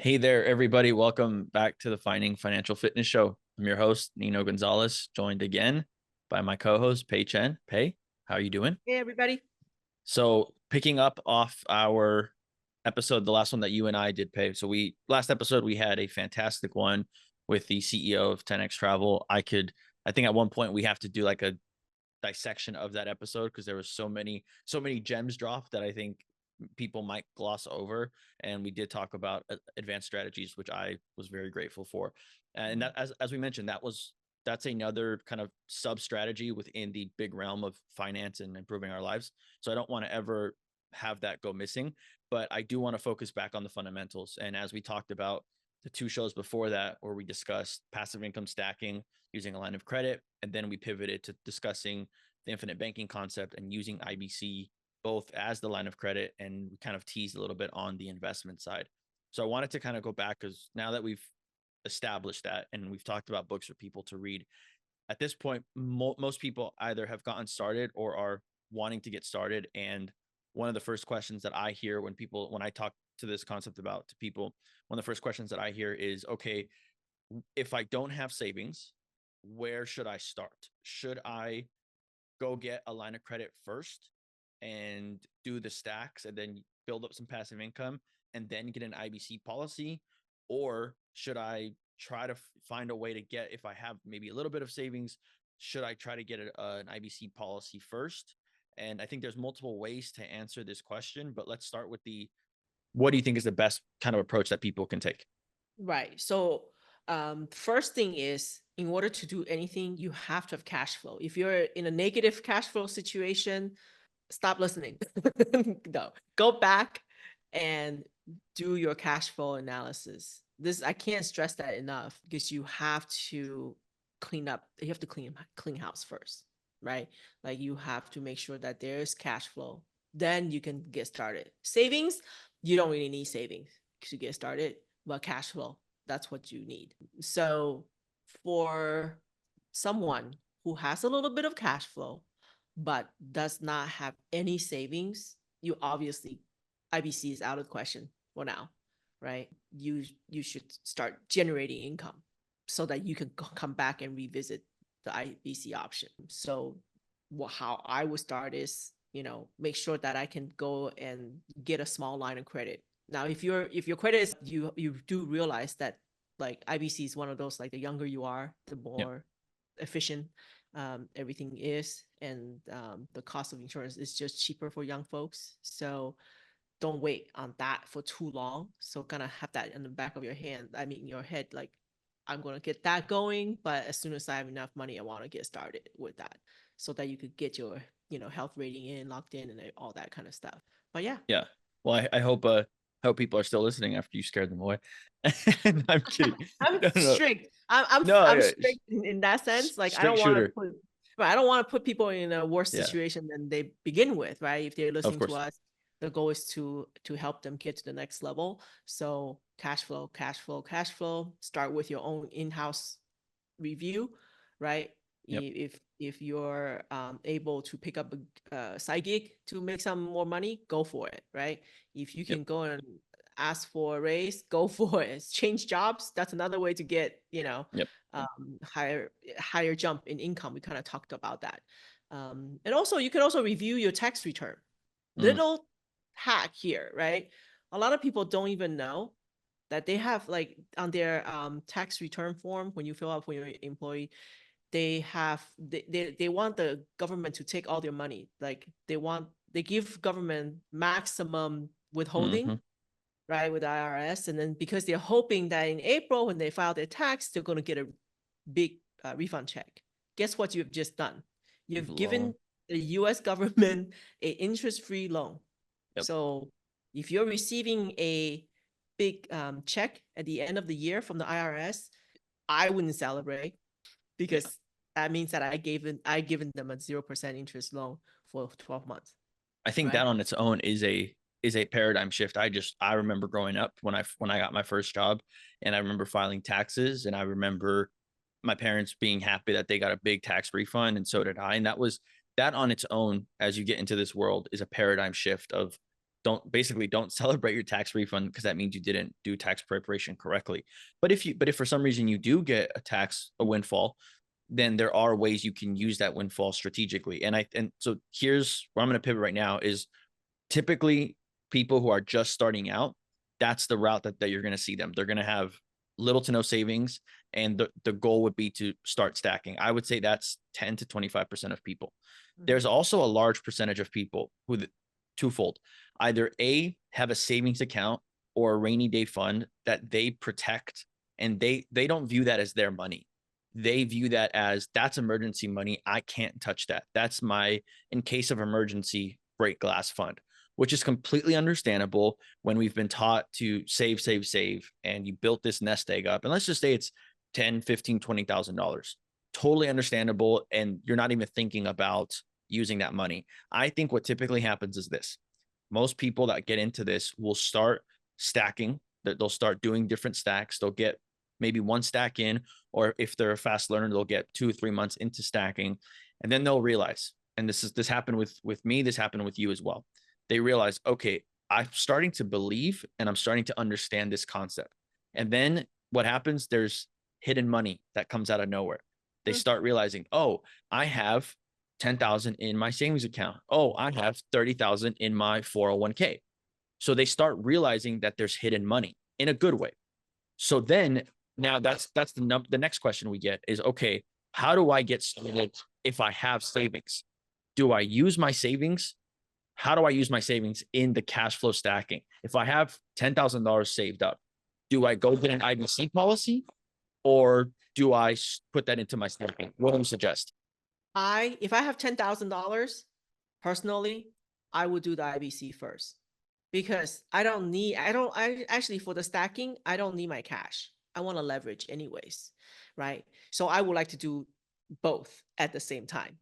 Hey there, everybody. Welcome back to the Finding Financial Fitness Show. I'm your host, Nino Gonzalez, joined again by my co-host, Pei Chen. Pei, how are you doing? Hey, everybody. So picking up off our episode, the last one that you and I did, Pei. So last episode, we had a fantastic one with the CEO of 10X Travel. I think at one point we have to do like a dissection of that episode because there was so many gems dropped that I think people might gloss over. And we did talk about advanced strategies, which I was very grateful for. And that, as we mentioned, that's another kind of sub strategy within the big realm of finance and improving our lives. So I don't want to ever have that go missing, but I do want to focus back on the fundamentals. And as we talked about the two shows before that, where we discussed passive income stacking using a line of credit, and then we pivoted to discussing the infinite banking concept and using IBC both as the line of credit, and we kind of teased a little bit on the investment side. So I wanted to kind of go back because now that we've established that and we've talked about books for people to read, at this point, most people either have gotten started or are wanting to get started. And one of the first questions that I hear when I talk to this concept about to people, one of the first questions that I hear is, okay, if I don't have savings, where should I start? Should I go get a line of credit first and do the stacks and then build up some passive income and then get an IBC policy? Or should I try to find a way to get, if I have maybe a little bit of savings, should I try to get an IBC policy first? And I think there's multiple ways to answer this question, but let's start with what do you think is the best kind of approach that people can take? Right. So, first thing is, in order to do anything, you have to have cash flow. If you're in a negative cash flow situation, stop listening. No, go back and do your cash flow analysis. I can't stress that enough because you have to clean up. You have to clean house first, right? Like you have to make sure that there's cash flow. Then you can get started. Savings, you don't really need savings to get started, but cash flow, that's what you need. So for someone who has a little bit of cash flow, but does not have any savings, you obviously, IBC is out of the question for now, right? You should start generating income so that you can come back and revisit the IBC option. So how I would start is, make sure that I can go and get a small line of credit. Now, if your credit is, you do realize that like IBC is one of those, like the younger you are, the Yep. more efficient everything is, and the cost of insurance is just cheaper for young folks. So don't wait on that for too long. So kind of have that in the back of your hand. I mean, your head, like, I'm going to get that going, but as soon as I have enough money, I want to get started with that so that you could get your, health rating in, locked in, and all that kind of stuff. But yeah. Yeah. Well, I hope people are still listening after you scared them away. I'm kidding. I'm No, no, no. strict. I'm No, I'm yeah. strict in that sense. Like Straight shooter. I don't want to put people in a worse Yeah, situation than they begin with, right? If they're of listening to course. us, the goal is to help them get to the next level. So cash flow, cash flow, cash flow. Start with your own in-house review, right? Yep. If you're able to pick up a side gig to make some more money, go for it, right? If you Yep. can go and ask for a raise, go for it. Change jobs, that's another way to get, Yep. higher jump in income. We kind of talked about that. And also, you can also review your tax return. Mm, Little hack here, right? A lot of people don't even know that they have, like, on their tax return form, when you fill out for your employee, they want the government to take all their money. Like they give government maximum withholding, hmm. right, with IRS. And then because they're hoping that in April, when they file their tax, they're going to get a big refund check. Guess what you've just done? You've You've low. given the US government a interest-free loan. Yep. So if you're receiving a big check at the end of the year from the IRS, I wouldn't celebrate, Yeah. because that means that I given them a 0% interest loan for 12 months, I think right? that on its own is a paradigm shift. I remember growing up when I got my first job, and I remember filing taxes, and I remember my parents being happy that they got a big tax refund, and so did I. And that on its own, as you get into this world, is a paradigm shift of don't celebrate your tax refund, because that means you didn't do tax preparation correctly. But if for some reason you do get a windfall, then there are ways you can use that windfall strategically. And so here's where I'm going to pivot right now is typically people who are just starting out, that's the route that you're going to see them. They're going to have little to no savings, and the goal would be to start stacking. I would say that's 10 to 25% of people. There's also a large percentage of people who, twofold, either A, have a savings account or a rainy day fund that they protect, and they don't view that as their money. They view that as, that's emergency money. I can't touch that. That's my, in case of emergency, break glass fund, which is completely understandable when we've been taught to save, and you built this nest egg up. And let's just say it's 10, 15, $20,000. Totally understandable. And you're not even thinking about using that money. I think what typically happens is this. Most people that get into this will start stacking, that they'll start doing different stacks. They'll get maybe one stack in, or if they're a fast learner, they'll get 2 or 3 months into stacking. And then they'll realize, and this happened with me, this happened with you as well. They realize, okay, I'm starting to believe and I'm starting to understand this concept. And then what happens? There's hidden money that comes out of nowhere. They start realizing, oh, I have 10,000 in my savings account. Oh, I have 30,000 in my 401k. So they start realizing that there's hidden money in a good way. So then now that's the next question we get is, okay, how do I get started if I have savings? Do I use my savings? How do I use my savings in the cash flow stacking? If I have $10,000 saved up, do I go get an IBC policy, or do I put that into my stacking? What do you suggest? If I have $10,000 personally, I would do the IBC first, because I actually, for the stacking, I don't need my cash. I want to leverage anyways, right? So I would like to do both at the same time.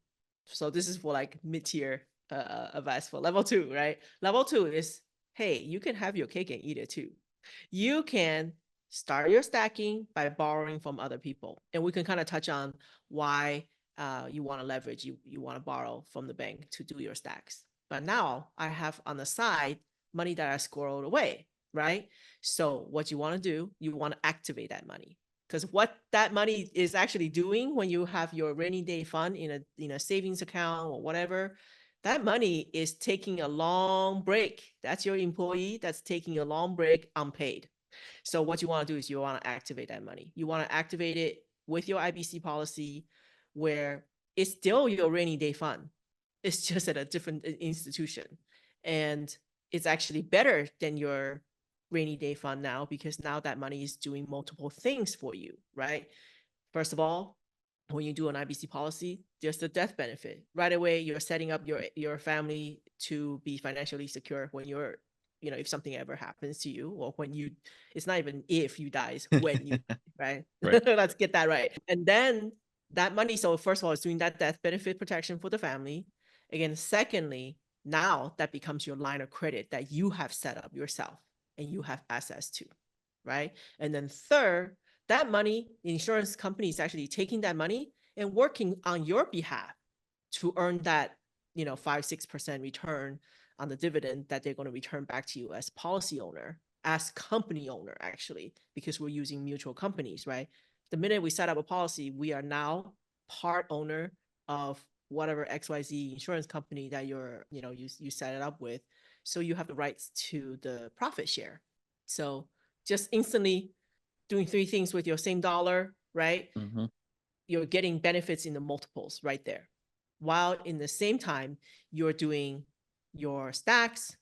So this is for like mid-tier advice for level 2, right? Level 2 is, hey, you can have your cake and eat it too. You can start your stacking by borrowing from other people. And we can kind of touch on why you want to leverage, you want to borrow from the bank to do your stacks. But now I have on the side money that I squirreled away, right? So what you want to do, you want to activate that money. Because what that money is actually doing when you have your rainy day fund in a savings account or whatever, that money is taking a long break. That's your employee that's taking a long break unpaid. So what you want to do is you want to activate that money. You want to activate it with your IBC policy, where it's still your rainy day fund. It's just at a different institution. And it's actually better than your rainy day fund now, because now that money is doing multiple things for you, right? First of all, when you do an IBC policy, there's the death benefit. Right away, you're setting up your family to be financially secure when you're, if something ever happens to you, or when you, it's not even if you die, it's when you, right? Right. Let's get that right. And then that money, so first of all, it's doing that death benefit protection for the family. Again, secondly, now that becomes your line of credit that you have set up yourself and you have access to, right? And then third, that money, the insurance company is actually taking that money and working on your behalf to earn that, 5-6% return on the dividend that they're going to return back to you as policy owner, as company owner, actually, because we're using mutual companies, right? The minute we set up a policy, we are now part owner of whatever XYZ insurance company that you set it up with. So you have the rights to the profit share. So just instantly doing 3 things with your same dollar, right? Mm-hmm. You're getting benefits in the multiples right there. While in the same time, you're doing your stacks.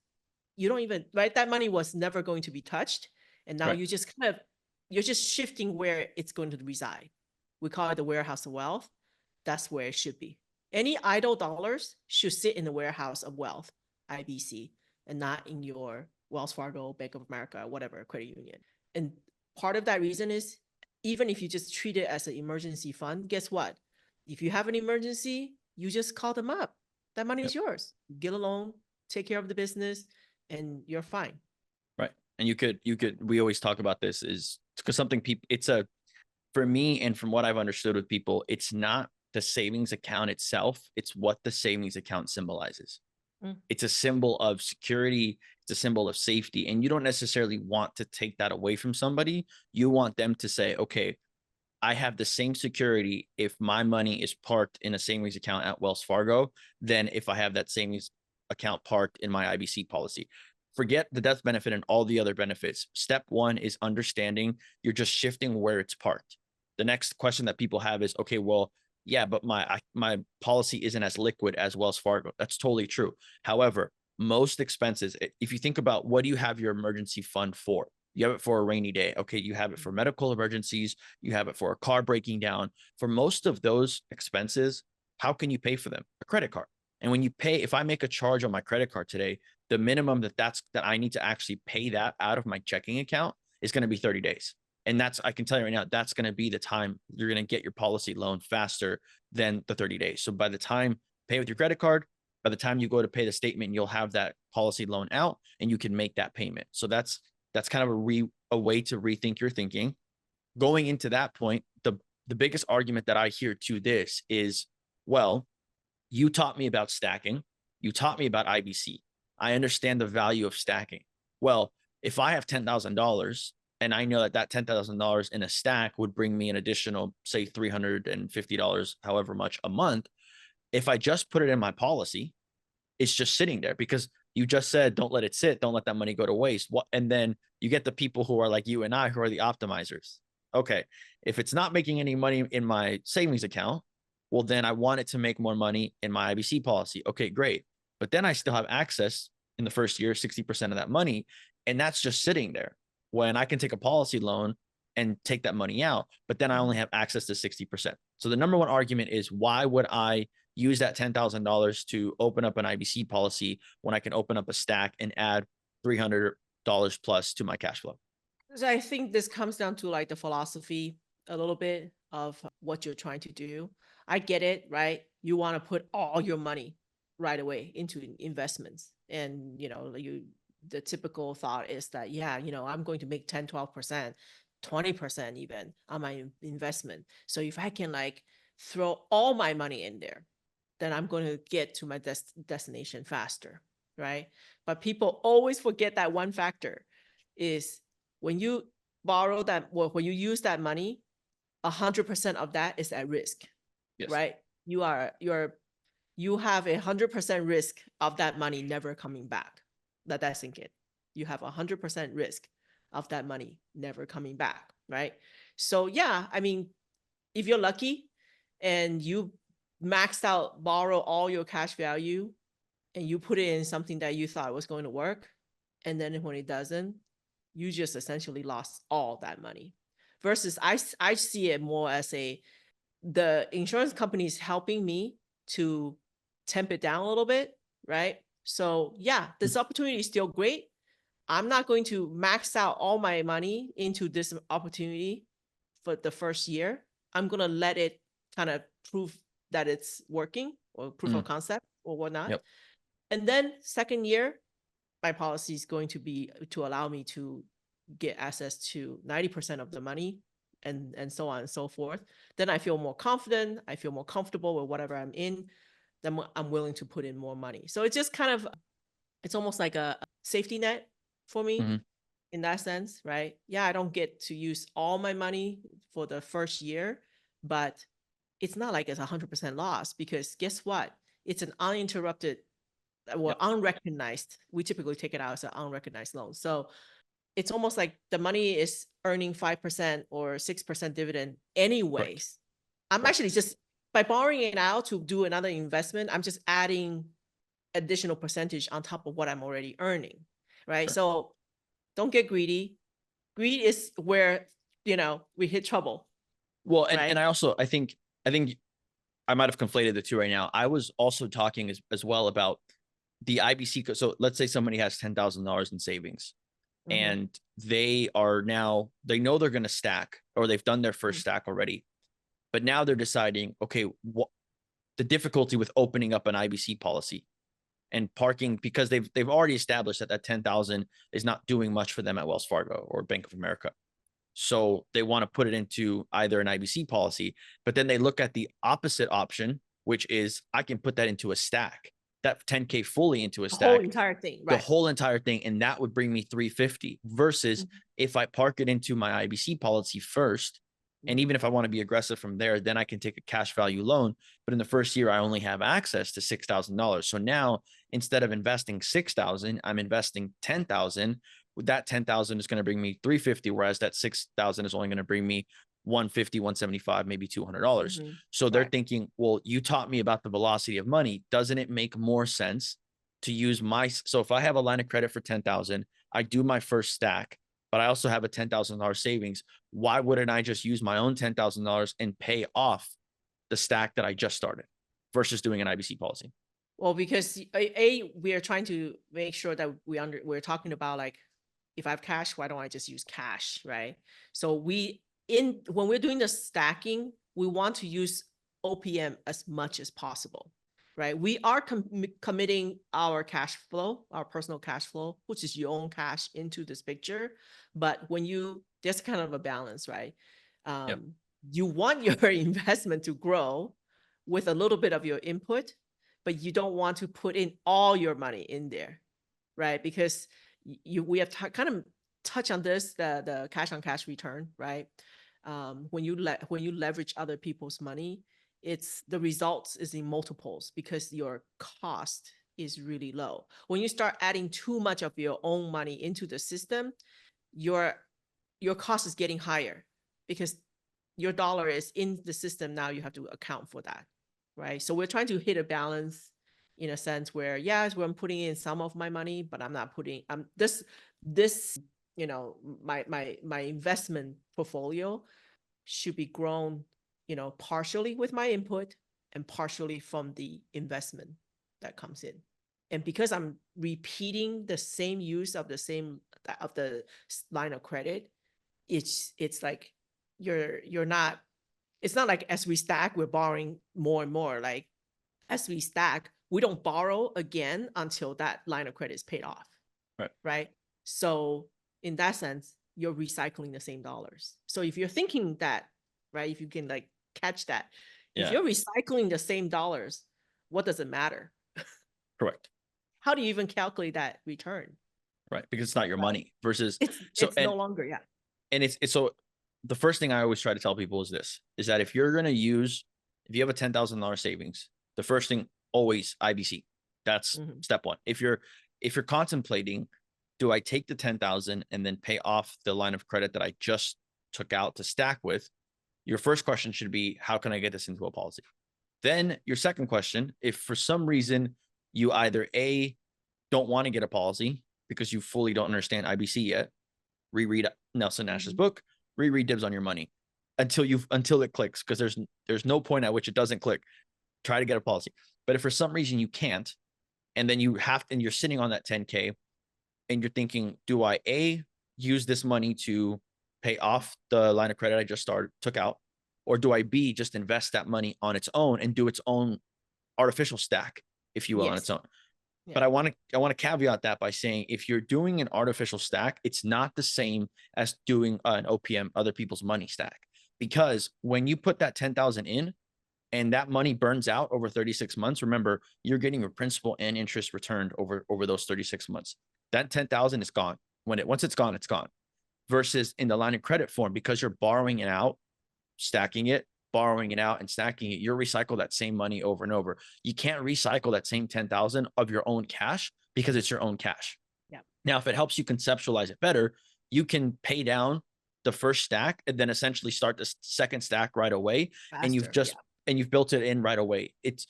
You don't even, right? That money was never going to be touched. And now Right. you just you're just shifting where it's going to reside. We call it the warehouse of wealth. That's where it should be. Any idle dollars should sit in the warehouse of wealth, IBC, and not in your Wells Fargo, Bank of America, whatever credit union. And part of that reason is, even if you just treat it as an emergency fund, guess what? If you have an emergency, you just call them up. That money is yours. Get a loan, take care of the business, and you're fine. Right. And we always talk about this is because something people, for me, and from what I've understood with people, it's not the savings account itself, it's what the savings account symbolizes. Mm. It's a symbol of security. It's a symbol of safety. And you don't necessarily want to take that away from somebody. You want them to say, okay, I have the same security if my money is parked in a savings account at Wells Fargo than if I have that savings account parked in my IBC policy. Forget the death benefit and all the other benefits. Step one is understanding you're just shifting where it's parked. The next question that people have is, okay, well, yeah, but my policy isn't as liquid as Wells Fargo. That's totally true. However, most expenses, if you think about what do you have your emergency fund for? You have it for a rainy day. Okay, you have it for medical emergencies. You have it for a car breaking down. For most of those expenses, how can you pay for them? A credit card. And when you pay, if I make a charge on my credit card today, the minimum that I need to actually pay that out of my checking account is going to be 30 days. And that's, I can tell you right now, that's going to be the time you're going to get your policy loan faster than the 30 days. So by the time pay with your credit card, by the time you go to pay the statement, you'll have that policy loan out and you can make that payment. So that's kind of a way to rethink your thinking. Going into that point, the biggest argument that I hear to this is, well, you taught me about stacking. You taught me about IBC. I understand the value of stacking. Well, if I have $10,000 and I know that $10,000 in a stack would bring me an additional, say, $350, however much a month, if I just put it in my policy, it's just sitting there because you just said, don't let it sit. Don't let that money go to waste. What? And then you get the people who are like you and I, who are the optimizers. Okay. If it's not making any money in my savings account, well, then I want it to make more money in my IBC policy. Okay, great. But then I still have access in the first year, 60% of that money. And that's just sitting there when I can take a policy loan and take that money out. But then I only have access to 60%. So the number one argument is, why would I use that $10,000 to open up an IBC policy when I can open up a stack and add $300 plus to my cash flow? So I think this comes down to like the philosophy a little bit of what you're trying to do. I get it, right? You want to put all your money right away into investments. And, the typical thought is that, yeah, I'm going to make 10, 12%, 20% even on my investment. So if I can like throw all my money in there, then I'm going to get to my destination faster, right? But people always forget that one factor is when you borrow that, well, when you use that money, 100% of that is at risk, Yes. right? You have 100% risk of that money never coming back. Let that sink in. You have 100% risk of that money never coming back, right? So yeah, I mean, if you're lucky and you maxed out, borrow all your cash value and you put it in something that you thought was going to work, and then when it doesn't, you just essentially lost all that money. Versus I see it more as the insurance company is helping me to temp it down a little bit, right? So yeah, this opportunity is still great. I'm not going to max out all my money into this opportunity for the first year. I'm going to let it kind of prove that it's working, or proof of concept or whatnot. Yep. And then second year, my policy is going to be to allow me to get access to 90% of the money, and so on and so forth. Then I feel more confident. I feel more comfortable with whatever I'm in. Then I'm willing to put in more money. So it's just kind of, it's almost like a safety net for me. Mm-hmm. In that sense, right? Yeah, I don't get to use all my money for the first year, but it's not like it's 100% loss, because guess what? It's an uninterrupted, well, Yep. unrecognized. We typically take it out as an unrecognized loan. So it's almost like the money is earning 5% or 6% dividend Correct. anyways. I'm Correct. actually just, by borrowing it out to do another investment, I'm just adding additional percentage on top of what I'm already earning, right? Sure. So don't get greedy. Greed is where, we hit trouble, Well, and right? I think I might have conflated the two right now. I was also talking as well about the IBC. So let's say somebody has $10,000 in savings, Mm-hmm. and they know they're going to stack, or they've done their first stack already, but now they're deciding, okay, what the difficulty with opening up an IBC policy and parking, because they've already established that 10,000 is not doing much for them at Wells Fargo or Bank of America. So they want to put it into either an IBC policy, but then they look at the opposite option, which is I can put that into a stack. that 10K fully into a The whole stack, entire thing, the right? whole entire thing, and that would bring me 350 versus Mhm. if I park it into my IBC policy first. And even if I want to be aggressive from there, then I can take a cash value loan. But in the first year, I only have access to $6,000. So now instead of investing 6,000, I'm investing 10,000. With that 10,000 is going to bring me 350, whereas that 6,000 is only going to bring me 150, 175, maybe $200. Mhm. So they're Right. thinking, well, you taught me about the velocity of money. Doesn't it make more sense to use so if I have a line of credit for 10,000, I do my first stack, but I also have a $10,000 savings. Why wouldn't I just use my own $10,000 and pay off the stack that I just started versus doing an IBC policy? Well, because we are trying to make sure that we're talking about like, if I have cash, why don't I just use cash, right? So when we're doing the stacking, we want to use OPM as much as possible, right? We are committing our cash flow, our personal cash flow, which is your own cash, into this picture. But there's kind of a balance, right? Yep. You want your investment to grow with a little bit of your input, but you don't want to put in all your money in there, right? Because we have kind of touch on this, the cash on cash return, right? When you leverage other people's money, it's the results is in multiples because your cost is really low. When you start adding too much of your own money into the system, your cost is getting higher because your dollar is in the system. Now you have to account for that, right? So we're trying to hit a balance in a sense where, yes, I'm putting in some of my money, but I'm not putting this my investment portfolio should be grown, partially with my input and partially from the investment that comes in. And because I'm repeating the same use of the line of credit, it's like you're not, it's not like as we stack, we're borrowing more and more. Like as we stack, we don't borrow again until that line of credit is paid off. Right. Right. So in that sense, you're recycling the same dollars. So if you're thinking that, right, if you can like catch that, if Yeah. you're recycling the same dollars, what does it matter? Correct. How do you even calculate that return? Right. Because it's not your Right. money versus so, It's no longer, yeah. and it's so the first thing I always try to tell people is this, is that if you have a $10,000 savings, the first thing always IBC. That's Mm-hmm. step one. If you're contemplating, do I take the 10,000 and then pay off the line of credit that I just took out to stack with? Your first question should be, how can I get this into a policy? Then your second question, if for some reason you either don't want to get a policy because you fully don't understand IBC yet, reread Nelson Nash's Mm-hmm. book, reread Dibs on Your Money until it clicks, because there's no point at which it doesn't click. Try to get a policy. But if for some reason you can't, and then you're sitting on that 10K and you're thinking, do I use this money to pay off the line of credit I just took out, or do I just invest that money on its own and do its own artificial stack, if you will, on its Yes. own? Yeah. But I want to caveat that by saying, if you're doing an artificial stack, it's not the same as doing an OPM, other people's money stack, because when you put that 10,000 in and that money burns out over 36 months, remember, you're getting your principal and interest returned over those 36 months. That 10,000 is gone. Once it's gone, it's gone. Versus in the line of credit form, because you're borrowing it out, stacking it, borrowing it out and stacking it, you're recycle that same money over and over. You can't recycle that same 10,000 of your own cash because it's your own cash. Yeah. Now, if it helps you conceptualize it better, you can pay down the first stack and then essentially start the second stack right away. And Faster. Yeah. you've built it in right away. It's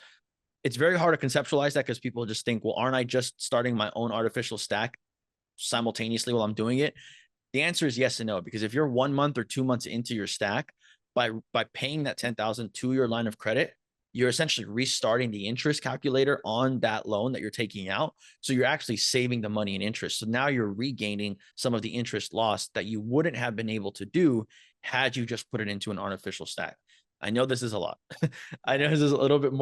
very hard to conceptualize that because people just think, well, aren't I just starting my own artificial stack simultaneously while I'm doing it? The answer is yes and no, because if you're 1 month or 2 months into your stack, by paying that 10,000 to your line of credit, you're essentially restarting the interest calculator on that loan that you're taking out. So you're actually saving the money in interest. So now you're regaining some of the interest loss that you wouldn't have been able to do had you just put it into an artificial stack. I know this is a lot. I know this is a little bit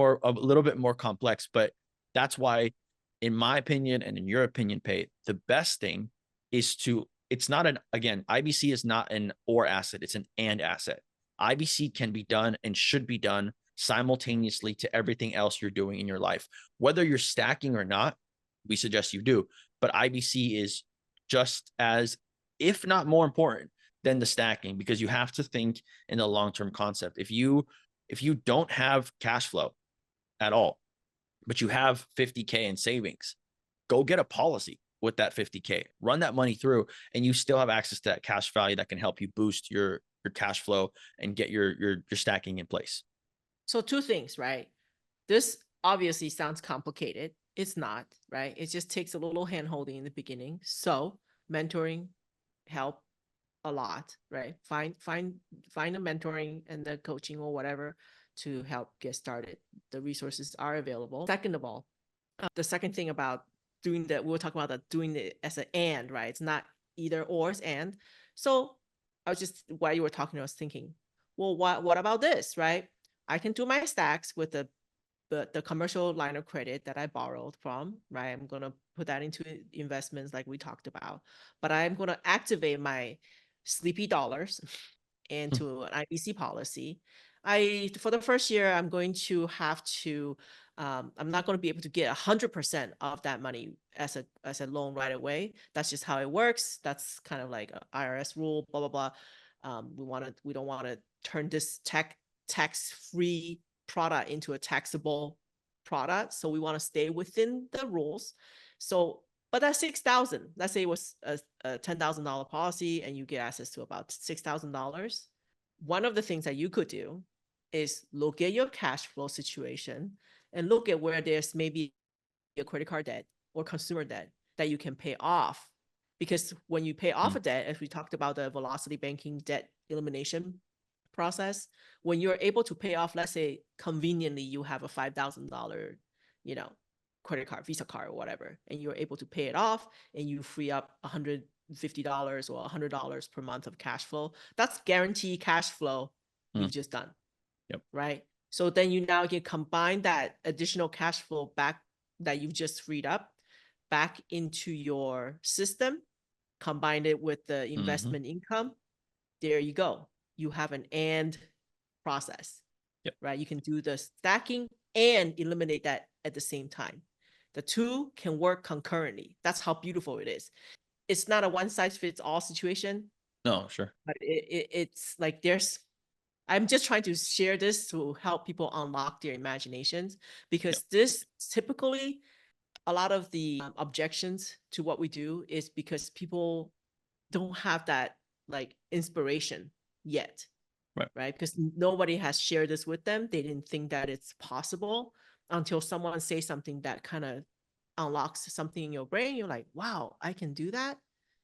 more complex, but that's why, in my opinion, and in your opinion, Pei, the best thing is it's not again, IBC is not an or asset, it's an and asset. IBC can be done and should be done simultaneously to everything else you're doing in your life. Whether you're stacking or not, we suggest you do. But IBC is just as, if not more important than the stacking, because you have to think in a long-term concept. If you don't have cash flow at all, but you have 50K in savings, go get a policy with that 50K, run that money through, and you still have access to that cash value that can help you boost your cash flow and get your stacking in place. So two things, right? This obviously sounds complicated. It's not, right? It just takes a little hand holding in the beginning. So mentoring help a lot, right? Find the mentoring and the coaching or whatever to help get started. The resources are available. Second of all, the second thing about doing that, we'll talk about that, doing it as an and, right? It's not either or, it's and. So I was just, while you were talking, I was thinking, well, what about this, right? I can do my stacks with the commercial line of credit that I borrowed from, right? I'm going to put that into investments like we talked about, but I'm going to activate my sleepy dollars into an IBC policy. For the first year, I'm going to have to, I'm not going to be able to get 100% of that money as a loan right away. That's just how it works. That's kind of like an IRS rule, blah, blah, blah. We don't want to turn this tax-free product into a taxable product. So we want to stay within the rules. So, but that's 6,000. Let's say it was a $10,000 policy and you get access to about $6,000. One of the things that you could do is look at your cash flow situation and look at where there's maybe a credit card debt or consumer debt that you can pay off. Because when you pay off a debt, as we talked about the velocity banking debt elimination process, when you're able to pay off, let's say conveniently you have a $5,000, credit card, Visa card or whatever, and you're able to pay it off and you free up $150 or $100 per month of cash flow. That's guaranteed cash flow you've just done. Yep. Right. So then you now can combine that additional cash flow back that you've just freed up back into your system, combine it with the investment income. There you go. You have an and process. Yep. Right? You can do the stacking and eliminate that at the same time. The two can work concurrently. That's how beautiful it is. It's not a one size fits all situation. No, sure. But it's like I'm just trying to share this to help people unlock their imaginations, because this typically, a lot of the objections to what we do is because people don't have that like inspiration yet. Right? Because nobody has shared this with them. They didn't think that it's possible until someone says something that kind of unlocks something in your brain. You're like, wow, I can do that.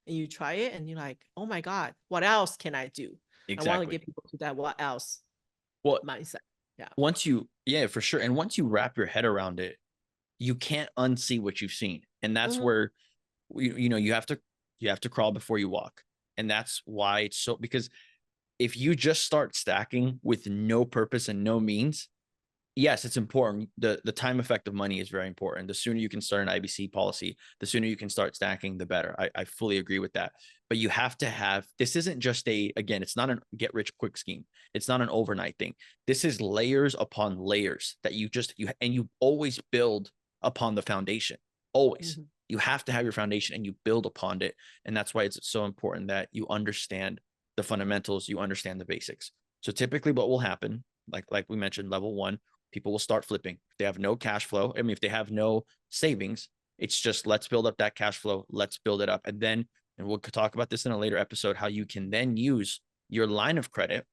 And you try it and you're like, oh my God, what else can I do? Exactly. I want to get people to that what else mindset. Yeah. For sure. And once you wrap your head around it, you can't unsee what you've seen. And that's where you have to crawl before you walk. And that's why it's so, because if you just start stacking with no purpose and no means, yes, it's important. The time effect of money is very important. The sooner you can start an IBC policy, the sooner you can start stacking, the better. I fully agree with that. But you have to have, this isn't just again, it's not a get rich quick scheme. It's not an overnight thing. This is layers upon layers that you always build upon the foundation. Always. You have to have your foundation and you build upon it. And that's why it's so important that you understand the fundamentals, you understand the basics. So typically what will happen, like we mentioned, level 1, people will start flipping. If they have no cash flow, I mean, if they have no savings, it's just, let's build up that cash flow. Let's build it up. And then, and we'll talk about this in a later episode, how you can then use your line of credit.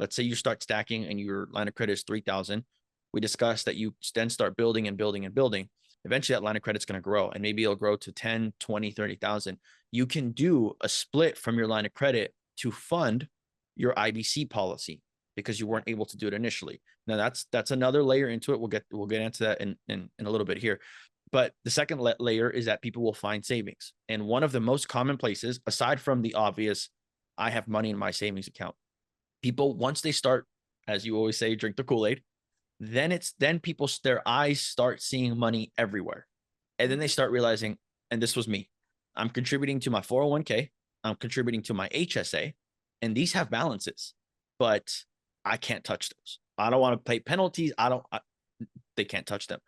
Let's say you start stacking and your line of credit is 3,000. We discussed that you then start building and building and building. Eventually that line of credit's going to grow, and maybe it'll grow to 10, 20, 30,000. You can do a split from your line of credit to fund your IBC policy because you weren't able to do it initially. Now that's another layer into it. We'll get into that in a little bit here. But the second layer is that people will find savings. And one of the most common places, aside from the obvious, I have money in my savings account, people, once they start, as you always say, drink the Kool-Aid, then their eyes start seeing money everywhere. And then they start realizing, and this was me, I'm contributing to my 401k, I'm contributing to my HSA, and these have balances, but I can't touch those. I don't want to pay penalties. They can't touch them.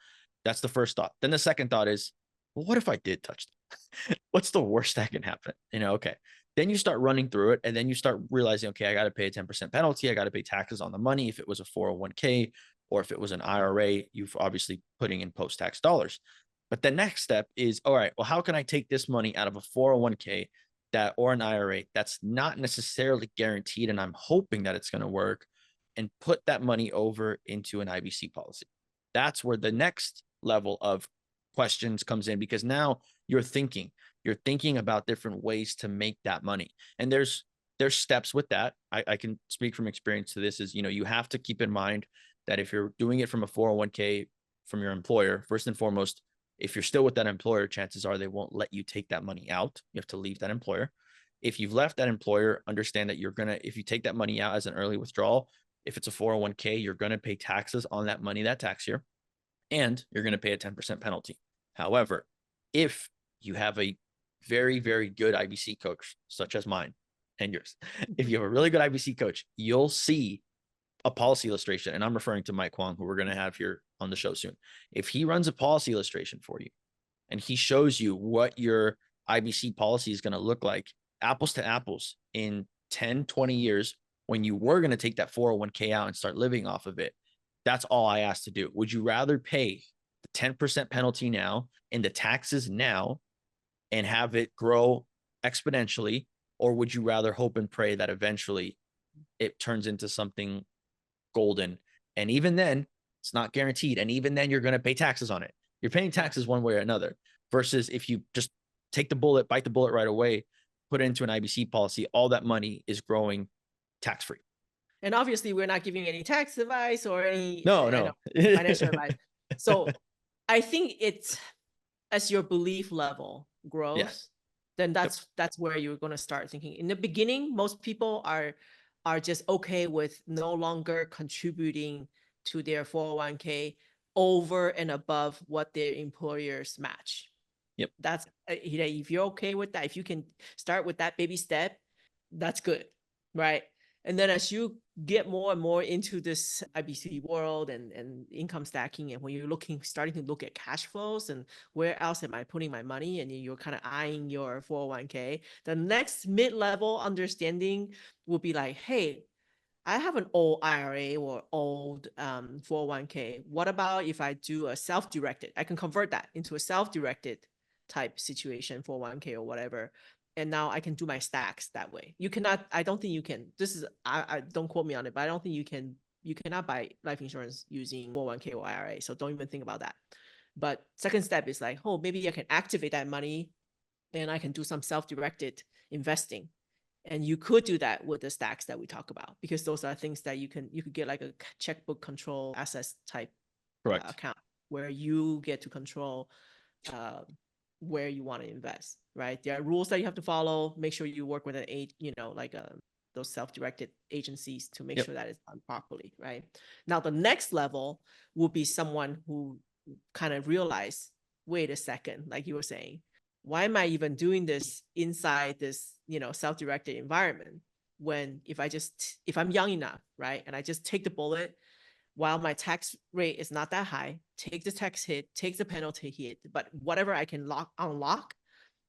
That's the first thought. Then the second thought is, well, what if I did touch them? What's the worst that can happen? Okay. Then you start running through it, and then you start realizing, okay, I got to pay a 10% penalty. I got to pay taxes on the money. If it was a 401k or if it was an IRA, you've obviously putting in post-tax dollars. But the next step is, all right, well, how can I take this money out of a 401k or an IRA that's not necessarily guaranteed, and I'm hoping that it's going to work, and put that money over into an IBC policy? That's where the next level of questions comes in, because now you're thinking about different ways to make that money. And there's steps with that. I can speak from experience to this is, you have to keep in mind that if you're doing it from a 401k from your employer, first and foremost, if you're still with that employer, chances are they won't let you take that money out. You have to leave that employer. If you've left that employer, understand that if you take that money out as an early withdrawal, if it's a 401k, you're going to pay taxes on that money that tax year, and you're going to pay a 10% penalty. However, if you have a very, very good IBC coach, such as mine and yours, if you have a really good IBC coach, you'll see a policy illustration. And I'm referring to Mike Kwong, who we're going to have here on the show soon. If he runs a policy illustration for you and he shows you what your IBC policy is going to look like, apples to apples, in 10, 20 years, when you were going to take that 401k out and start living off of it, that's all I asked to do. Would you rather pay the 10% penalty now and the taxes now and have it grow exponentially? Or would you rather hope and pray that eventually it turns into something golden? And even then, it's not guaranteed. And even then, you're going to pay taxes on it. You're paying taxes one way or another, versus if you just take the bullet, bite the bullet right away, put it into an IBC policy, all that money is growing tax-free. And obviously, we're not giving any tax advice or any No. financial advice. So I think it's, as your belief level grows, Yes. then that's where you're going to start thinking. In the beginning, most people are just okay with no longer contributing to their 401k over and above what their employers match. Yep. That's if you're okay with that, if you can start with that baby step, that's good, right? And then as you get more and more into this IBC world and income stacking, and when you're starting to look at cash flows and where else am I putting my money, and you're kind of eyeing your 401k, the next mid-level understanding will be like, hey, I have an old IRA or old 401k. What about if I do a self-directed? I can convert that into a self-directed type situation, 401k or whatever. And now I can do my stacks that way. You cannot, I don't think you can, I don't quote me on it, but I don't think you cannot buy life insurance using 401k or IRA. So don't even think about that. But second step is like, oh, maybe I can activate that money and I can do some self-directed investing. And you could do that with the stacks that we talk about, because those are things that you could get like a checkbook control assets type account, where you get to control where you want to invest, right? There are rules that you have to follow. Make sure you work with those self-directed agencies to make sure that it's done properly, right? Now, the next level will be someone who kind of realize, wait a second, like you were saying, why am I even doing this inside this, self-directed environment, when if I'm young enough, right, and I just take the bullet while my tax rate is not that high, take the tax hit, take the penalty hit, but whatever I can unlock,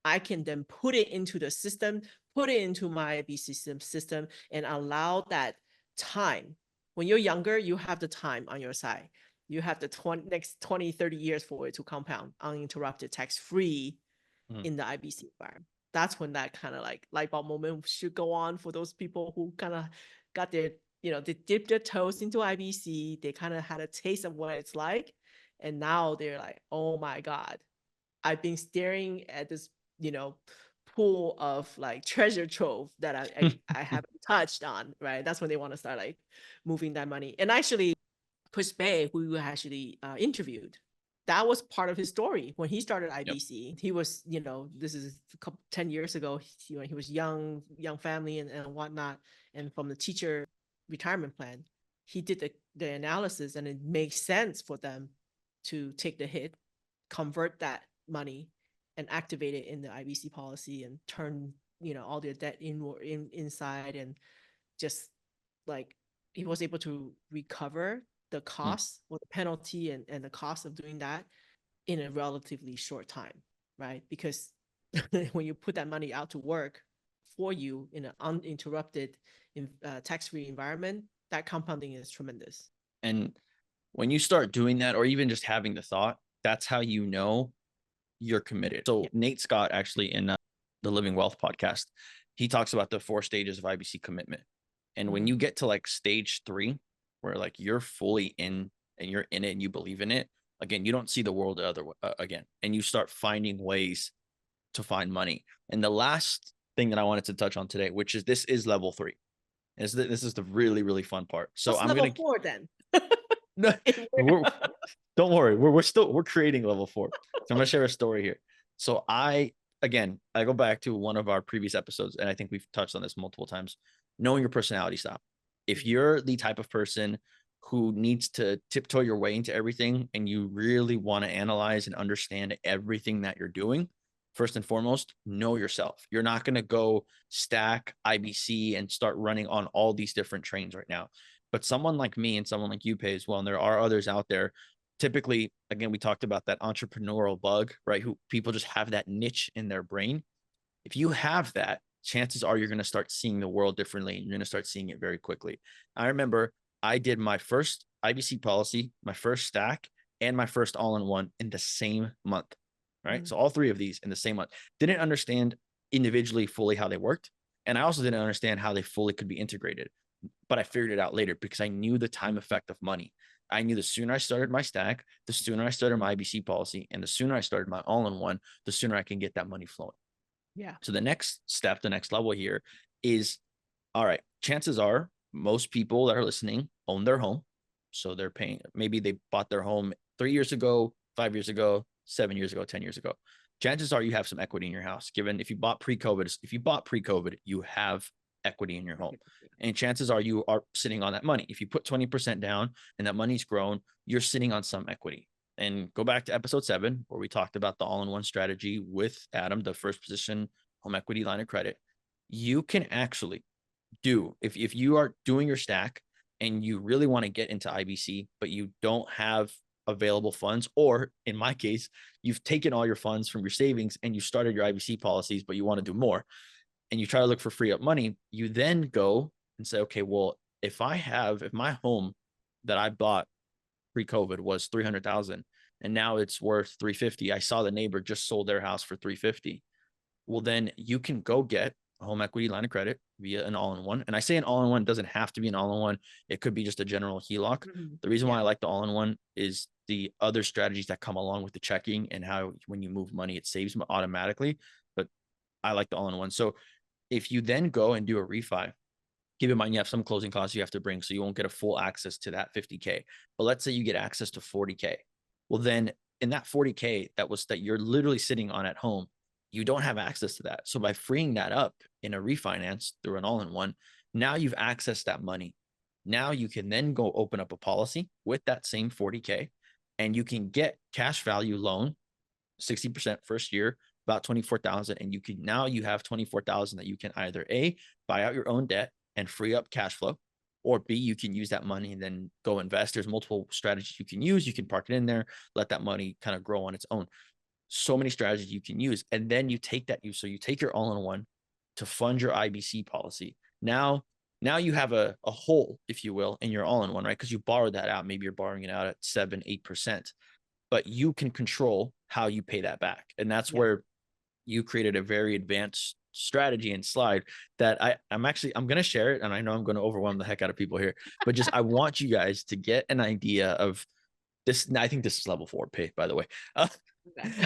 I can then put it into the system, put it into my IBC system, and allow that time. When you're younger, you have the time on your side. You have the next 20, 30 years for it to compound uninterrupted, tax-free in the IBC environment. That's when that kind of like light bulb moment should go on for those people who kind of got their, they dipped their toes into IBC. They kind of had a taste of what it's like. And now they're like, oh my God, I've been staring at this, pool of like treasure trove that I haven't touched on, right? That's when they want to start like moving that money. And actually, Chris Bay, who we actually interviewed, that was part of his story when he started IBC. Yep. He was, this is 10 years ago. He was young family and whatnot. And from the teacher retirement plan, he did the analysis, and it makes sense for them to take the hit, convert that money, and activate it in the IBC policy, and turn, all their debt inside, and just like he was able to recover the Mm. cost or the penalty and the cost of doing that in a relatively short time, right? Because when you put that money out to work for you in an uninterrupted tax-free environment, that compounding is tremendous. And when you start doing that, or even just having the thought, that's how you know you're committed. So Yeah. Nate Scott, actually, in the Living Wealth podcast, he talks about the 4 stages of IBC commitment. And when you get to like stage 3, where like you're fully in and you're in it and you believe in it, again, you don't see the world again, and you start finding ways to find money. And the last thing that I wanted to touch on today, which is this is level 3, is that this is the really, really fun part. So What's I'm level gonna 4 then? no, we're, don't worry, we're creating level 4. So I'm gonna share a story here. So I go back to one of our previous episodes, and I think we've touched on this multiple times. Knowing your personality style. If you're the type of person who needs to tiptoe your way into everything, and you really want to analyze and understand everything that you're doing, first and foremost, know yourself. You're not going to go stack IBC and start running on all these different trains right now. But someone like me and someone like you pay as well, and there are others out there. Typically, again, we talked about that entrepreneurial bug, right? Who people just have that niche in their brain. If you have that, chances are you're going to start seeing the world differently, and you're going to start seeing it very quickly. I remember I did my first IBC policy, my first stack, and my first all-in-one in the same month, right? So all 3 of these in the same month. Didn't understand individually fully how they worked, and I also didn't understand how they fully could be integrated, but I figured it out later because I knew the time effect of money. I knew the sooner I started my stack, the sooner I started my IBC policy, and the sooner I started my all-in-one, the sooner I can get that money flowing. Yeah. So the next step, the next level here is, all right, chances are most people that are listening own their home. So they're paying, maybe they bought their home 3 years ago, 5 years ago, 7 years ago, 10 years ago. Chances are you have some equity in your house. Given if you bought pre-COVID, you have equity in your home. And chances are you are sitting on that money. If you put 20% down and that money's grown, you're sitting on some equity. And go back to episode 7, where we talked about the all-in-one strategy with Adam, the first position home equity line of credit. You can actually do, if you are doing your stack and you really want to get into IBC, but you don't have available funds, or in my case, you've taken all your funds from your savings and you started your IBC policies, but you want to do more, and you try to look for free up money, you then go and say, okay, well, if my home that I bought pre-COVID was 300,000 and now it's worth 350. I saw the neighbor just sold their house for 350. Well, then you can go get a home equity line of credit via an all-in-one. And I say an all-in-one doesn't have to be an all-in-one. It could be just a general HELOC. The reason why I like the all-in-one is the other strategies that come along with the checking and how when you move money, it saves automatically. But I like the all-in-one. So if you then go and do a refi, keep in mind you have some closing costs you have to bring, so you won't get a full access to that 50K. But let's say you get access to 40K. Well, then in that 40K that you're literally sitting on at home, you don't have access to that. So by freeing that up in a refinance through an all-in-one, now you've accessed that money. Now you can then go open up a policy with that same 40K, and you can get cash value loan, 60% first year, about 24,000. And you have 24,000 that you can either A, buy out your own debt and free up cash flow, or B, you can use that money and then go invest. There's multiple strategies you can use. You can park it in there, let that money kind of grow on its own. So many strategies you can use. And then you take you take your all-in-one to fund your IBC policy. Now you have a hole, if you will, in your all-in-one, right? Because you borrowed that out. Maybe you're borrowing it out at 7-8%, but you can control how you pay that back. And that's where you created a very advanced strategy and slide that I'm going to share it. And I know I'm going to overwhelm the heck out of people here, but just, I want you guys to get an idea of this. I think this is level 4 pay, by the way.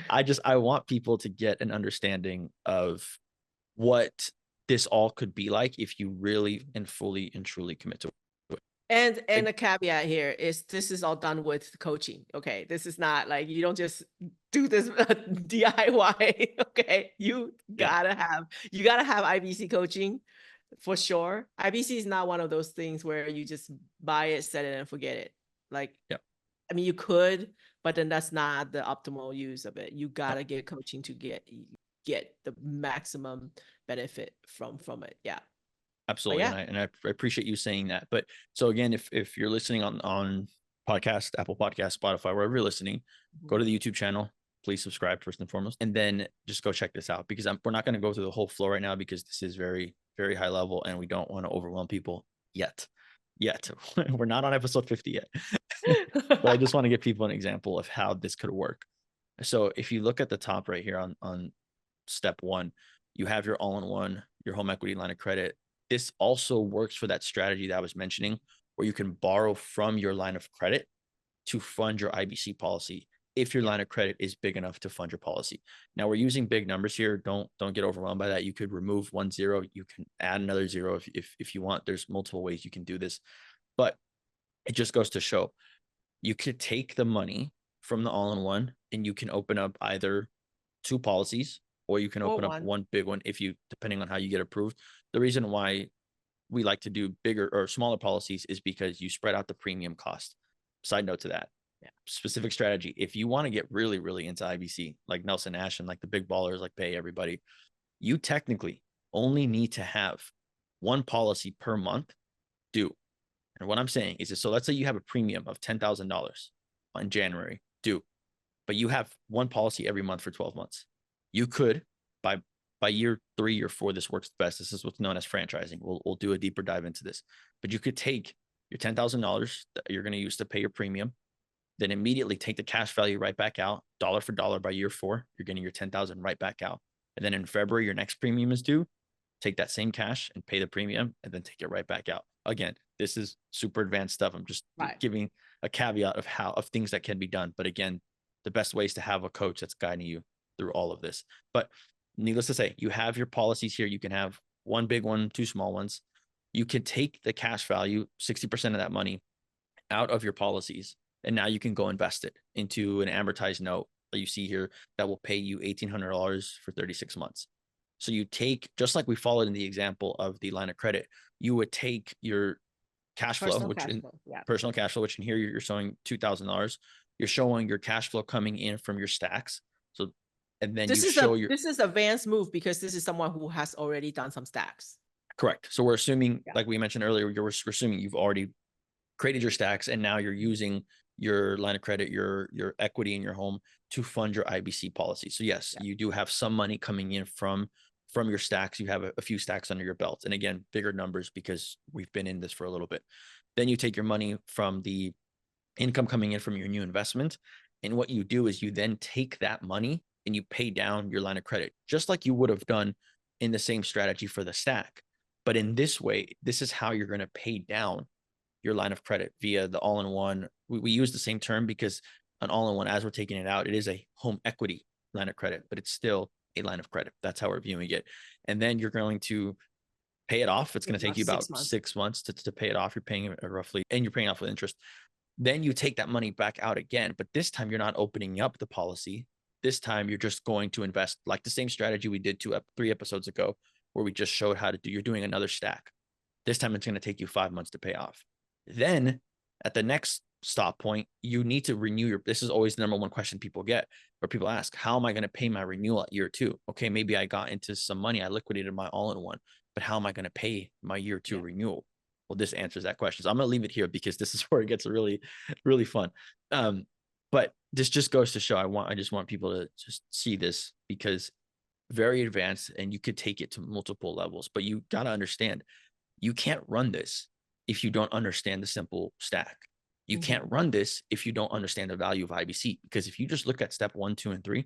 I want people to get an understanding of what this all could be like if you really and fully and truly commit to it. And a caveat here is this is all done with coaching. Okay. This is not like you don't just do this DIY. Okay. You gotta have IBC coaching for sure. IBC is not one of those things where you just buy it, set it and forget it. Like, I mean, you could, but then that's not the optimal use of it. You gotta get coaching to get the maximum benefit from it. Yeah. Absolutely. yeah. And I appreciate you saying that. But so again, if you're listening on podcast, Apple Podcast, Spotify, wherever you're listening, go Mhm. to the YouTube channel. Please subscribe first and foremost, and then just go check this out because we're not going to go through the whole flow right now because this is very, very high level and we don't want to overwhelm people yet. We're not on episode 50 yet, but I just want to give people an example of how this could work. So if you look at the top right here on step one, you have your all-in-one, your home equity line of credit. This also works for that strategy that I was mentioning, where you can borrow from your line of credit to fund your IBC policy if your Yeah. line of credit is big enough to fund your policy. Now we're using big numbers here. Don't get overwhelmed by that. You could remove 1 0. You can add another 0 if you want. There's multiple ways you can do this, but it just goes to show you could take the money from the all-in-one and you can open up either two policies or you can Or open up one. one big one if you, depending on how you get approved. The reason why we like to do bigger or smaller policies is because you spread out the premium cost. Side note to that. Yeah. Specific strategy. If you want to get really, really into IBC, like Nelson Ash and like the big ballers like pay everybody, you technically only need to have one policy per month due. And what I'm saying is, so let's say you have a premium of $10,000 on January due, but you have one policy every month for 12 months. You could, by year 3 or 4, this works best. This is what's known as franchising. We'll do a deeper dive into this, but you could take your $10,000 that you're going to use to pay your premium, then immediately take the cash value right back out, dollar for dollar. By year 4, you're getting your 10,000 right back out, and then in February, your next premium is due. Take that same cash and pay the premium, and then take it right back out. Again, this is super advanced stuff. I'm just Right. giving a caveat of things that can be done. But again, the best way is to have a coach that's guiding you through all of this. But needless to say, you have your policies here. You can have one big one, two small ones. You can take the cash value, 60% of that money out of your policies, and now you can go invest it into an amortized note that you see here that will pay you $1,800 for 36 months. So you take, just like we followed in the example of the line of credit, you would take your cash flow, Personal which cash in flow. Yeah. personal cash flow, which in here you're showing $2,000. You're showing your cash flow coming in from your stacks. So, and then you show your This is advanced move because this is someone who has already done some stacks. correct. So we're assuming, Yeah. like we mentioned earlier, we're assuming you've already created your stacks and now you're using your line of credit, your equity in your home to fund your IBC policy. So yes, Yeah. you do have some money coming in from your stacks. You have a few stacks under your belt, and again, bigger numbers because we've been in this for a little bit. Then you take your money from the income coming in from your new investment, and what you do is you then take that money and you pay down your line of credit just like you would have done in the same strategy for the stack. But in this way, this is how you're going to pay down your line of credit via the all-in-one. We use the same term because an all-in-one, as we're taking it out, it is a home equity line of credit, but it's still a line of credit. That's how we're viewing it. And then you're going to pay it off. It's going to take you about 6 months. 6 months to pay it off. You're paying it roughly, and you're paying off with interest. Then you take that money back out again, but this time you're not opening up the policy. This time you're just going to invest like the same strategy we did 3 episodes ago, where we just showed how to do. You're doing another stack. This time it's going to take you 5 months to pay off. Then at the next stop point, you need to renew your, this is always the number one question people get, or people ask, how am I going to pay my renewal at year 2? Okay, maybe I got into some money. I liquidated my all-in-one, but how am I going to pay my year 2 renewal? Well, this answers that question. So I'm going to leave it here because this is where it gets really, really fun. But this just goes to show, I just want people to just see this because very advanced and you could take it to multiple levels, but you got to understand, you can't run this if you don't understand the simple stack. You can't run this if you don't understand the value of IBC, because if you just look at step 1, 2, and 3,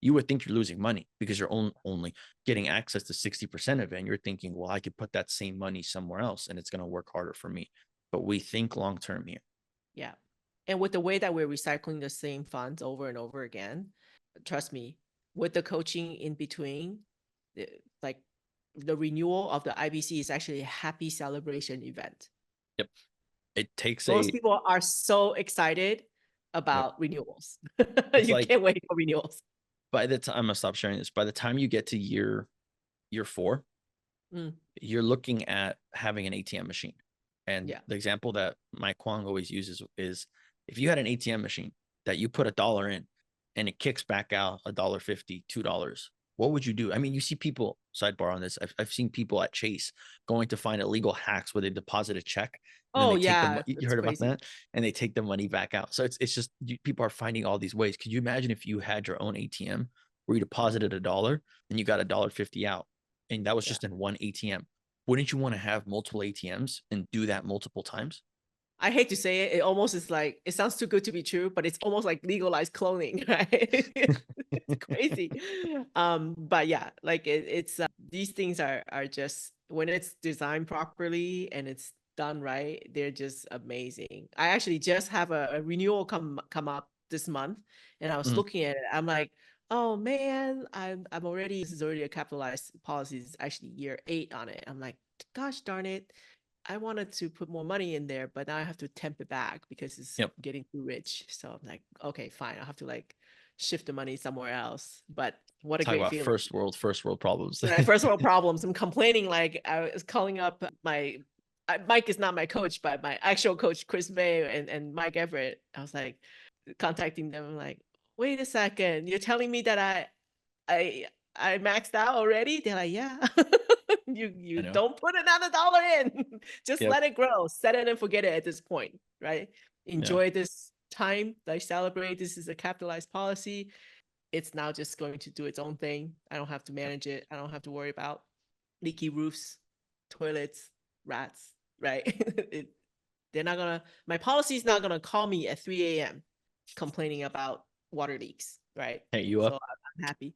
you would think you're losing money because you're only getting access to 60% of it. And you're thinking, well, I could put that same money somewhere else and it's going to work harder for me. But we think long-term here. Yeah. And with the way that we're recycling the same funds over and over again, trust me, with the coaching in between, like the renewal of the IBC is actually a happy celebration event. Yep. It takes Most people are so excited about renewals. You like, can't wait for renewals. by the time, I'm gonna stop sharing this. By the time you get to year 4, you're looking at having an ATM machine. And the example that Mike Kwong always uses is, if you had an ATM machine that you put $1 in and it kicks back out $1.50, $2, what would you do? I mean, you see people, sidebar on this, I've seen people at Chase going to find illegal hacks where they deposit a check and then Oh they take the yeah, you that's heard about crazy. that? And they take the money back out. So it's just people are finding all these ways. Could you imagine if you had your own ATM where you Yeah, deposited $1 and you got $1.50 out, and that was yeah. just in one ATM? Wouldn't you want to have multiple ATMs and do that multiple times? I hate to say it, it almost is like it sounds too good to be true, but it's almost like legalized cloning, right? It's crazy. But yeah, like it's these things are just when it's designed properly and it's done right, they're just amazing. I actually just have a renewal come up this month, and I was Mhm. looking at it. I'm like, oh man, I'm already this is already a capitalized policy. It's actually year 8 on it. I'm like, gosh darn it. I wanted to put more money in there, but now I have to temp it back because it's Yep. getting too rich. So I'm like, okay, fine. I'll have to like shift the money somewhere else. But what a Talk great about feeling. first world problems. Right, first world problems. I'm complaining like I was calling up Mike is not my coach, but my actual coach, Chris May and Mike Everett. I was like contacting them. I'm like, wait a second, you're telling me that I I maxed out already? They're like, yeah. You I know. don't put another dollar in. Just Yep. let it grow. Set it and forget it at this point, right? Yeah. Enjoy this time. Like celebrate. This is a capitalized policy. It's now just going to do its own thing. I don't have to Yep. manage it. I don't have to worry about leaky roofs, toilets, rats, right? it, they're not gonna my policy is not gonna call me at 3 a.m. complaining about water leaks, right? Hey, you So up? I'm happy.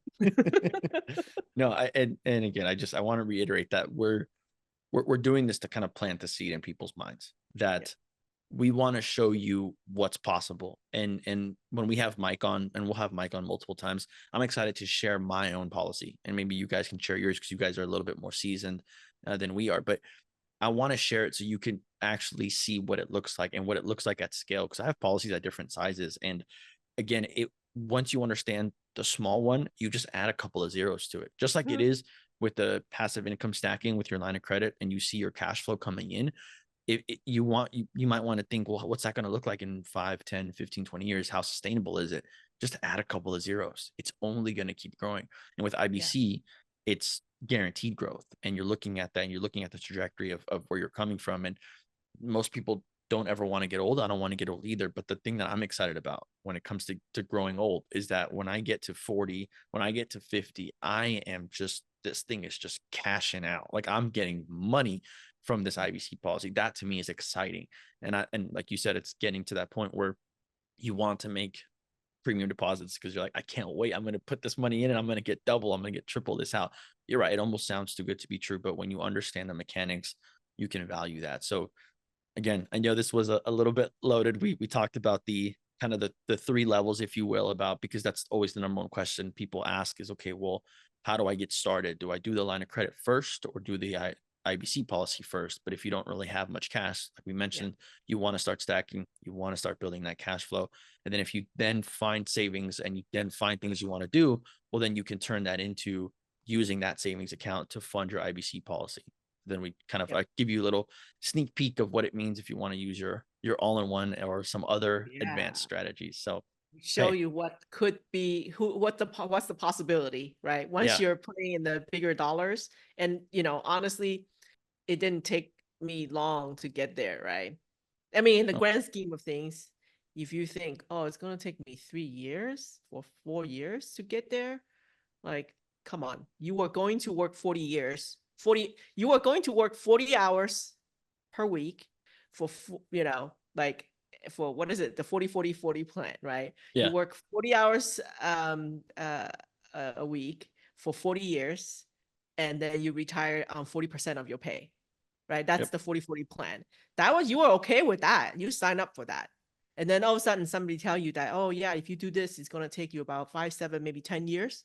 No, and again, I want to reiterate that we're doing this to kind of plant the seed in people's minds Yeah, that we want to show you what's possible. And when we have Mike on, and we'll have Mike on multiple times, I'm excited to share my own policy, and maybe you guys can share yours because you guys are a little bit more seasoned than we are. But I want to share it so you can actually see what it looks like and what it looks like at scale. Because I have policies at different sizes, and again, it once you understand the small one, you just add a couple of zeros to it, just like it mhm, is with the passive income stacking with your line of credit, and you see your cash flow coming in. You might want to think, well, what's that going to look like in 5, 10, 15, 20 years? How sustainable is it? Just add a couple of zeros. It's only going to keep growing. And with yeah, IBC, it's guaranteed growth. And you're looking at that, and you're looking at the trajectory of where you're coming from. And most people don't ever want to get old. I don't want to get old either. But the thing that I'm excited about when it comes to growing old is that when I get to 40, when I get to 50, I am just, this thing is just cashing out. Like I'm getting money from this IBC policy. That to me is exciting. And like you said, it's getting to that point where you want to make premium deposits because you're like, I can't wait. I'm going to put this money in and I'm going to get double. I'm going to get triple this out. You're right. It almost sounds too good to be true. But when you understand the mechanics, you can value that. So again, I know this was a little bit loaded. We talked about the kind of the 3 levels, if you will, about, because that's always the number one question people ask is, okay, well, how do I get started? Do I do the line of credit first or do the IBC policy first? But if you don't really have much cash, like we yeah, mentioned, you want to start stacking, you want to start building that cash flow. And then if you then find savings and you then find things you want to do, well, then you can turn that into using that savings account to fund your IBC policy. Then we kind of yep, like give you a little sneak peek of what it means if you want to use your all-in-one or some other advanced yeah. strategies. So Show hey, you what could be what's the possibility, right? Once yeah, you're putting in the bigger dollars, and honestly, it didn't take me long to get there, right? I mean, in the no, grand scheme of things, if you think, oh, it's gonna take me 3 years or 4 years to get there, like, come on, you are going to work 40 years, 40, you are going to work 40 hours per week for, like for what is it, the 40-40-40 plan, right? You yeah, work 40 hours a week for 40 years, and then you retire on 40% of your pay, right? That's yep, the 40-40 plan. That was, you were okay with that. You sign up for that. And then all of a sudden somebody tell you that, oh yeah, if you do this, it's going to take you about 5, 7, maybe 10 years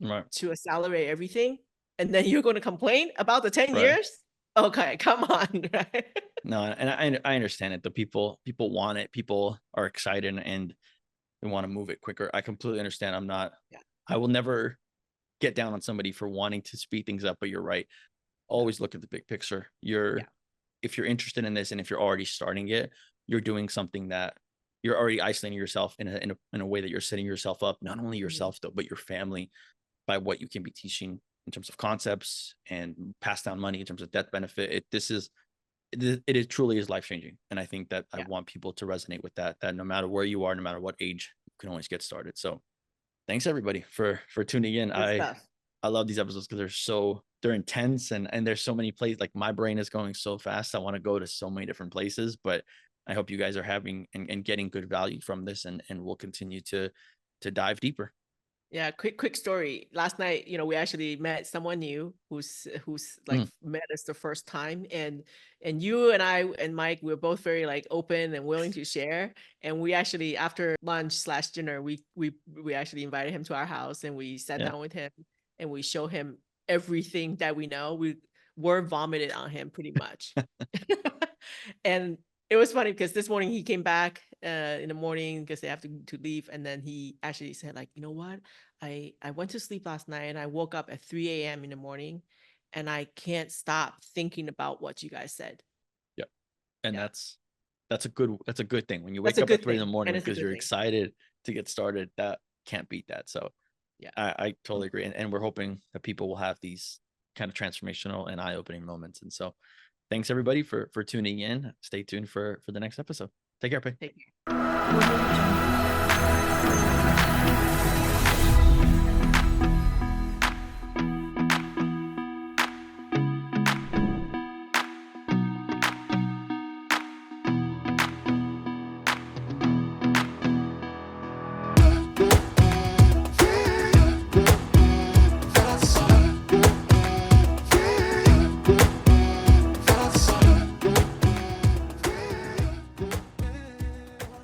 right, to accelerate everything. And then you're going to complain about the 10 right. years? Okay, come on, right? No, and I understand it. The people want it. People are excited and they want to move it quicker. I completely understand. Yeah, I will never get down on somebody for wanting to speed things up, but you're right. yeah, Always look at the big picture. yeah. If you're interested in this and if you're already starting it, you're doing something that you're already isolating yourself in a way that you're setting yourself up, not only Mhm. yourself though, but your family by what you can be teaching in terms of concepts and pass down money in terms of death benefit. It truly is life changing, and I think that I want people to resonate with that. That no matter where you are, no matter what age, you can always get started. So, thanks everybody for tuning in. Good stuff. I love these episodes because they're intense, and there's so many places. Like my brain is going so fast. I want to go to so many different places, but I hope you guys are having and getting good value from this, and we'll continue to dive deeper. Yeah, quick story. Last night, we actually met someone new who's like met us the first time, and you and I and Mike, we were both very like open and willing to share. And we actually, after lunch/dinner, we actually invited him to our house, and we sat down with him, and we show him everything that we know. We were vomited on him pretty much. And it was funny because this morning he came back in the morning because they have to leave, and then he actually said, like, you know what, I went to sleep last night and I woke up at 3 a.m. in the morning, and I can't stop thinking about what you guys said. Yep. And that's a good thing when you That's wake a up at good 3 in the thing, morning and it's a because good you're thing. excited to get started. That can't beat that. So Yeah, I totally agree. And we're hoping that people will have these kind of transformational and eye-opening moments. And so thanks everybody for tuning in. Stay tuned for the next episode. Take care, Pei. Take care.